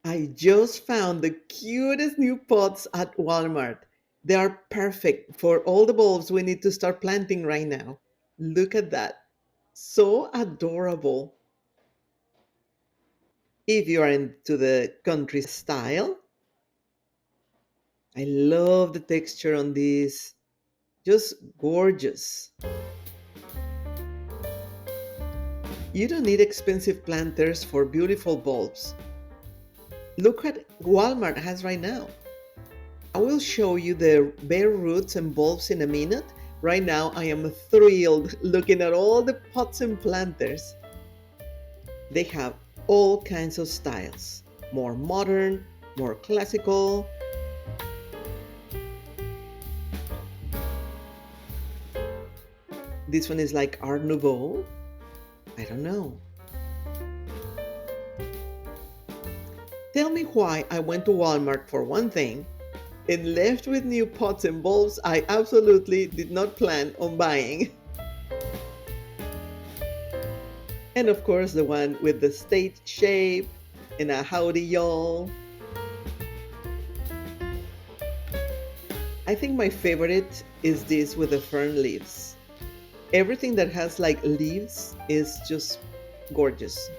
I just found the cutest new pots at Walmart. They are perfect for all the bulbs we need to start planting right now. Look at that. So adorable. If you are into the country style, I love the texture on this. Just gorgeous. You don't need expensive planters for beautiful bulbs. Look what Walmart has right now. I will show you the bare roots and bulbs in a minute. Right now, I am thrilled looking at all the pots and planters. They have all kinds of styles, more modern, more classical. This one is like Art Nouveau. I don't know. Tell me why I went to Walmart for one thing and left with new pots and bulbs I absolutely did not plan on buying. And of course, the one with the state shape and a howdy y'all. I think my favorite is this with the fern leaves. Everything that has like leaves is just gorgeous.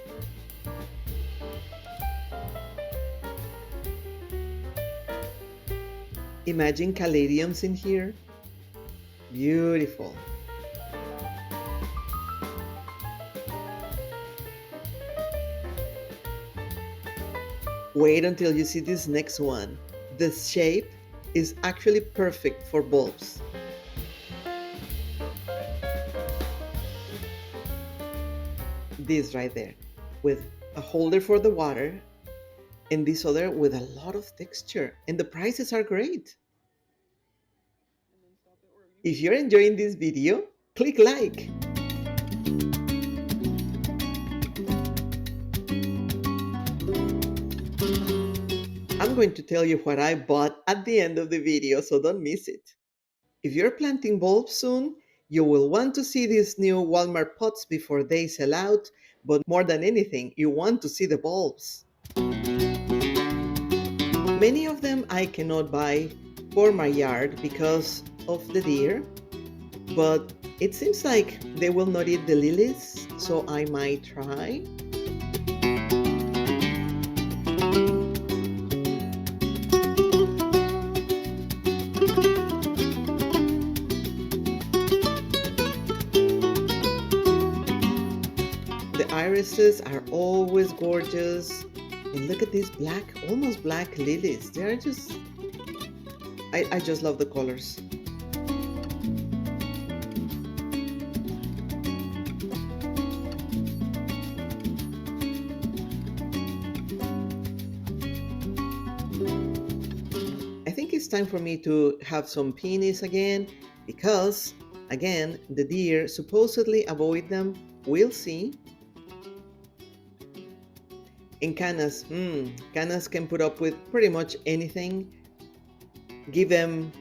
Imagine caladiums in here. Beautiful. Wait until you see this next one. The shape is actually perfect for bulbs. This right there, with a holder for the water, and this other with a lot of texture. And the prices are great. If you're enjoying this video, click like. I'm going to tell you what I bought at the end of the video, so don't miss it. If you're planting bulbs soon, you will want to see these new Walmart pots before they sell out, but more than anything, you want to see the bulbs. Many of them I cannot buy for my yard because of the deer, but it seems like they will not eat the lilies, so I might try. The irises are always gorgeous. And look at these black, almost black lilies. They're just, I just love the colors. I think it's time for me to have some peonies again because, again, the deer supposedly avoid them. We'll see. In canas, canas can put up with pretty much anything. Give them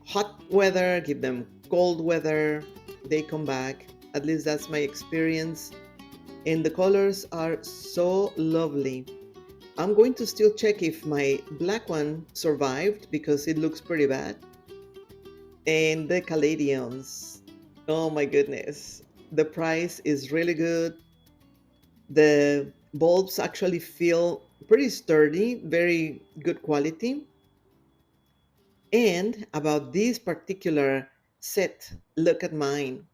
hot weather, give them cold weather, they come back. At least that's my experience. And the colors are so lovely. I'm going to still check if my black one survived because it looks pretty bad. And the caladiums. Oh my goodness. The price is really good. The bulbs actually feel pretty sturdy, very good quality. And about this particular set, look at mine.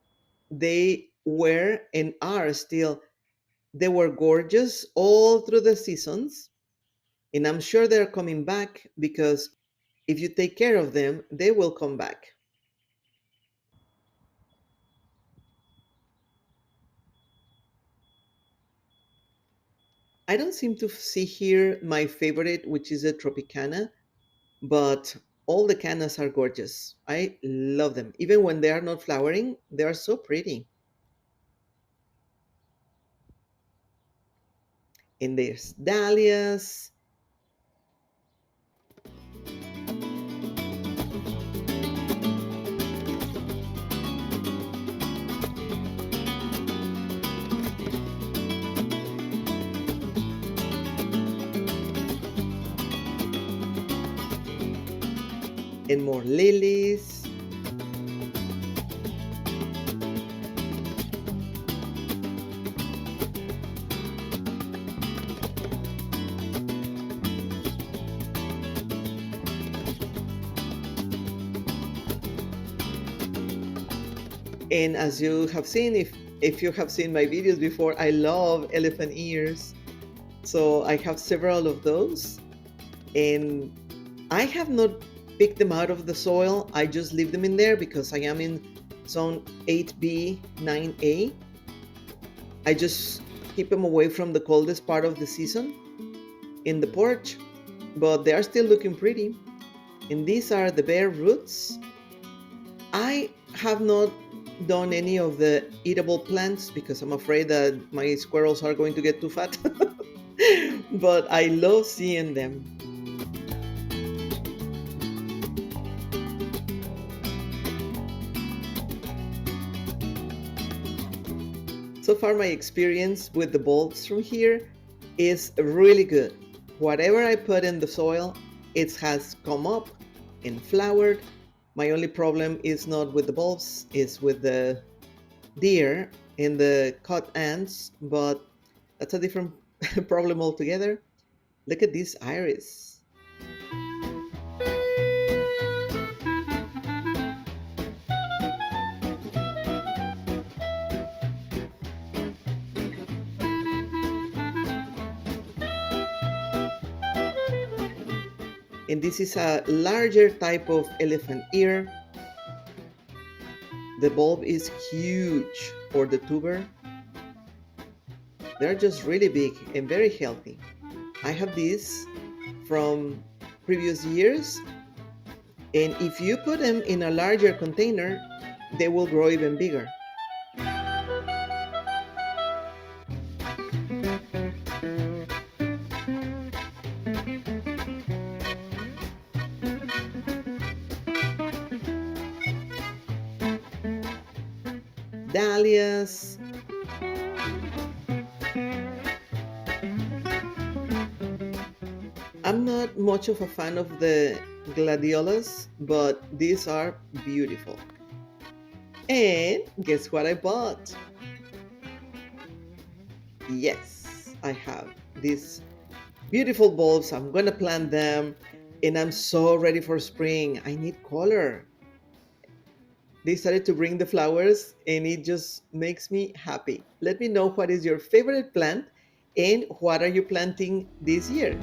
They were and are still, they were gorgeous all through the seasons. And I'm sure they're coming back because if you take care of them, they will come back. I don't seem to see here my favorite, which is a Tropicana, but all the canas are gorgeous. I love them. Even when they are not flowering, they are so pretty. And there's dahlias. and more lilies. And as you have seen, if you have seen my videos before, I love elephant ears. So I have several of those. And I have not picked them out of the soil. I just leave them in there because I am in zone 8B, 9A. I just keep them away from the coldest part of the season in the porch, but they are still looking pretty. And these are the bare roots. I have not done any of the eatable plants because I'm afraid that my squirrels are going to get too fat. But I love seeing them. So far, my experience with the bulbs from here is really good. Whatever I put in the soil, it has come up and flowered. My only problem is not with the bulbs, it's with the deer and the cut ants, but that's a different problem altogether. Look at this iris. And this is a larger type of elephant ear. The bulb is huge for the tuber. They're just really big and very healthy. I have these from previous years, and if you put them in a larger container, they will grow even bigger. Dahlias. I'm not much of a fan of the gladiolas, but these are beautiful. And guess what I bought? Yes, I have these beautiful bulbs. I'm gonna plant them, and I'm so ready for spring. I need color. They started to bring the flowers, and it just makes me happy. Let me know what is your favorite plant and what are you planting this year?